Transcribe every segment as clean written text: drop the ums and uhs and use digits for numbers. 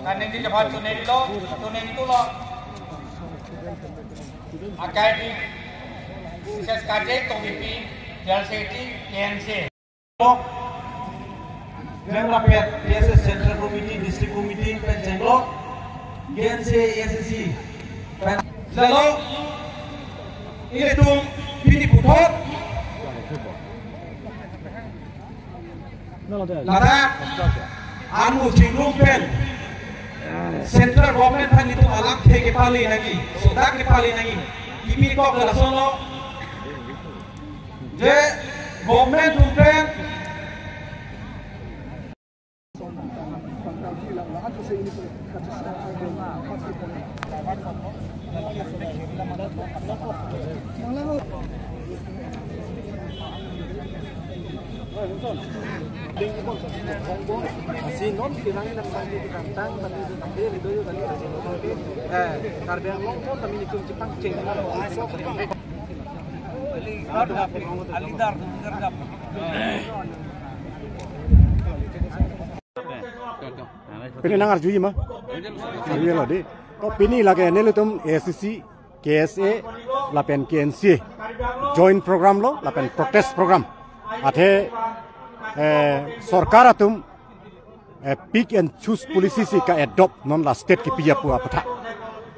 kan ini cepat tunen itu lo akai di proses kaje tobipi JLCT KNC Grand Rapids PSS Central Committee District Committee Penjenglok KNC SSC lalu itu pilih putot lada anu jinglung pen Central Government pan itu alat ke pali lagi sudah ke pali lagi ini kok kalau sono je government pen Pini nangar juji mah, juji lah deh. Kau pini lagi ni lu tum SSC, KSA, lapen KNC, joint program lo, lapen protest program. Ate sorkar atum pick and choose policy si ka adopt non la state ki piya pu apatha.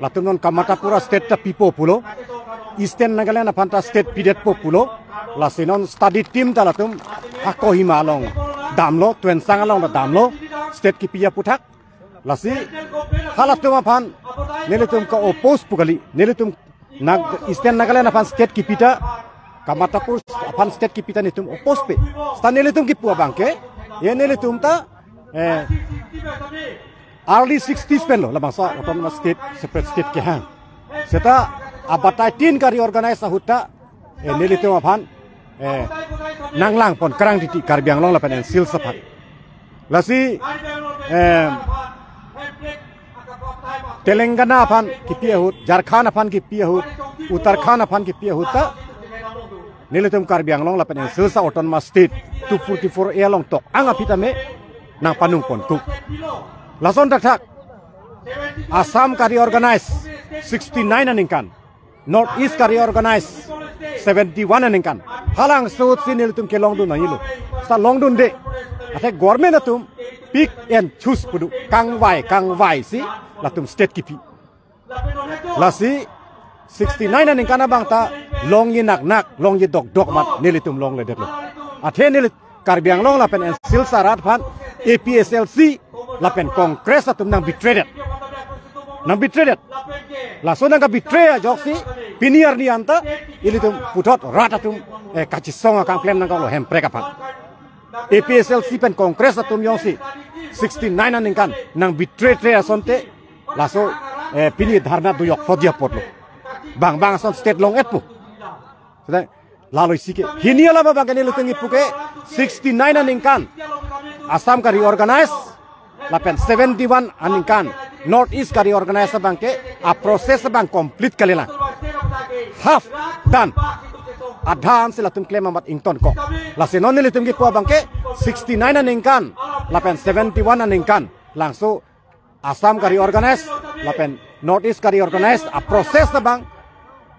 Latum non kamata pura state ta pipo pulo, Eastern Nagaland apanta state pidet po pulo, la sinon study team ta latum ako himalong damlo, tuensang along la damlo, state ki piya puthak. Lasi halatum apan nelitum ka oppose pukali, nelitum Eastern Nagaland apan state ki pita Kamatapur apan state kipita nitum oppose pe. Sta nelitum ki pua bangke, ye nelitum ta early 60s pen lo la bangsa autonomous state separate state ke hang. Seta abatai tin kari organize huta nelitum apan nanglang pon kerang titi Karbiang long la pen sil sapat. Lasi Telangana apan kipia hut, Jharkhand apan kipia hut, Uttarakhand apan kipia huta Nilitum Karbiang long lapen selsa autonomous state 244 long tok anga pita me nang panung pon tuk lason tak Assam kari organize 69 aningkan North East kari organize 71 aningkan halang south si nilitum ke long dun na yilu sa long dun de ate government atum pick and choose pudu kang vai si latum state kipi lasi 69 aning kana bang ta long yi nak long yi dok mat nilitum long le deklo athe nilit Karbiang long lapen sil sarat phan APSLC lapen kongres atum nang betrayed la so nang betray joksi piniar ni anta ilitum putot rat atum kachisong akang plan nang lo hempre kapan APSLC pen kongres atum yongsi 69 aning kan nang betray asonte la so pini dharna duyok fodia potlo bang son state long etpu lalu sike hinia lama bang kene lutengi puke 69 aningkan Assam kari organize lapen 71 aningkan North East kari organize bang ke a proses bang complete kalila half done adhan sila tum claim amat ington ko la senon ni lutengi pu bang ke 69 aningkan lapen 71 aningkan langsung Assam kari organize lapen North East kari organize a proses bang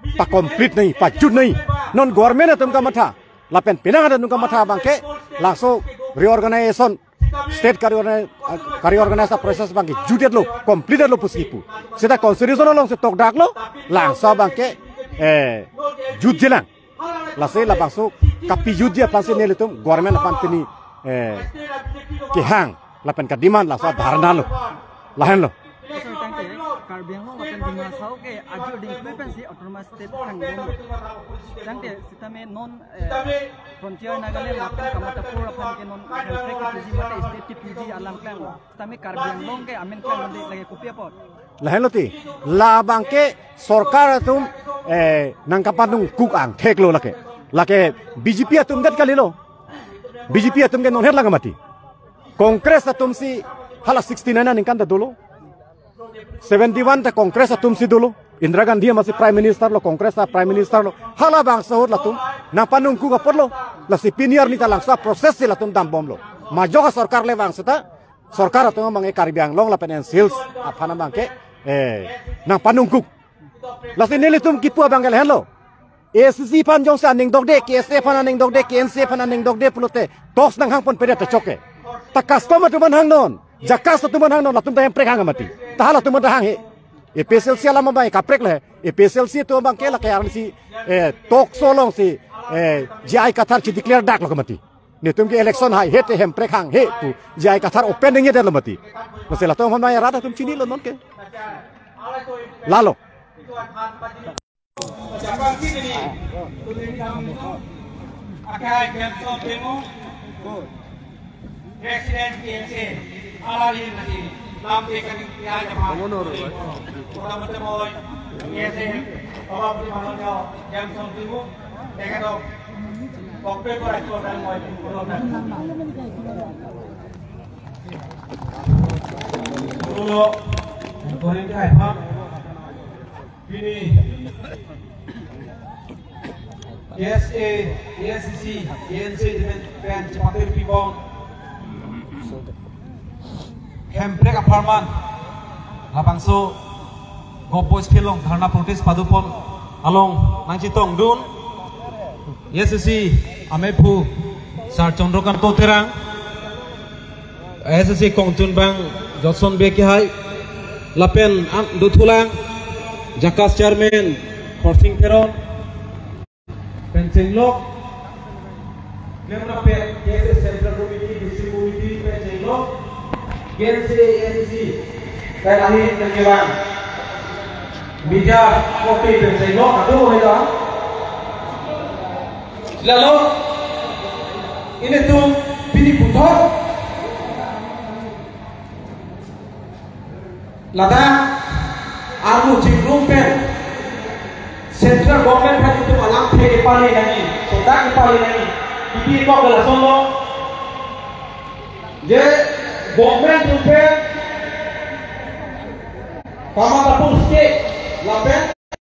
pa complete nahi pa jud nahi non government atum ka matha lapen pinang ada nungka matha bangke langsung reorganization state kari organize proses bangke judet lo complete lo puskipu seta constitution long se tok dak lo langsung bangke jud jelang lase la bangso kapi jud dia panse ne letum government apan tini ke hang lapen ka demand langsung dharna lo lahan lo Karbiang long akan dimasau ke aju di implementasi autonomous state tanggung. Nanti kita non frontier Nagaland akan Kamatapur akan ke non reflect puji mata state puji alam klang. Kami Karbiang long ke amin klang nanti lagi kopi apa? Lahan lo ti labang ke sorkar atum nangkapanung kukang tek lo lake BJP atum dat kali lo BJP atum ke non het lang mati Kongres atum si hala 69 ningkan da dulu 71 ta Kongres atum si dulu Indira Gandhi masih Prime Minister lo Kongres ta Prime Minister lo hala bang sahur latum na panungku ka porlo la si pinier ni ta langsa proses si latum dam bom lo majo ka sarkar le bang seta Sorkar atau mangi Karbi Anglong la penen sales apa nama ke nang panungkuk. Lasin nili tum kipu abang gel hello. ACC pan jong sa ning dogde KSA pan ning dogde KNC pan ning dogde pulote tos nang hang pon pede ta choke. Ta customer tu man hang non. Jakas tu man hang non la tum ta emprek hang mati. Tahala tu man hang he. PSLC ala mamai kaprek le. PSLC tu bang ke la kaya si tok solong si GI Qatar ci declare dak lo mati. Ni tum ke election hai he te emprek hang he tu GI Qatar opening ye mati. Masela tu man ya rata tum chini lo non ke. Lalo. Cabang sini ni. Akai cancel demo. Presiden KNC alari nanti. Nam dekan ya jemaah. Orang macam boy. KNC apa pun mahunya cancel demo. Dekat dok. Kopi berat orang boy. Dulu. Tuan ini apa? Ini KSA, KSCC, KNC dengan cepat pibong. Hemprek aparman, lapangso, gopos kilong karena protes padupon, along nangcitong dun. KSCC, amepu, sar condrokan toterang. KSCC kongcun bang Johnson Bekihai, lapen dutulang. Jakas Chairman Forcing Peron Pencing Lok Lemna Pe KSA Central Committee District Committee Pencing Lok KNC NC dan akhir kegiatan Bija Kopi Pencing Lok aduh itu lalu ini tuh pilih putar lada Armu cingrum pen Central Government kan itu malam ke pali lagi, sodak ke pali lagi. Ini kok gelas solo. Je Government pen, kama tapus ke lapen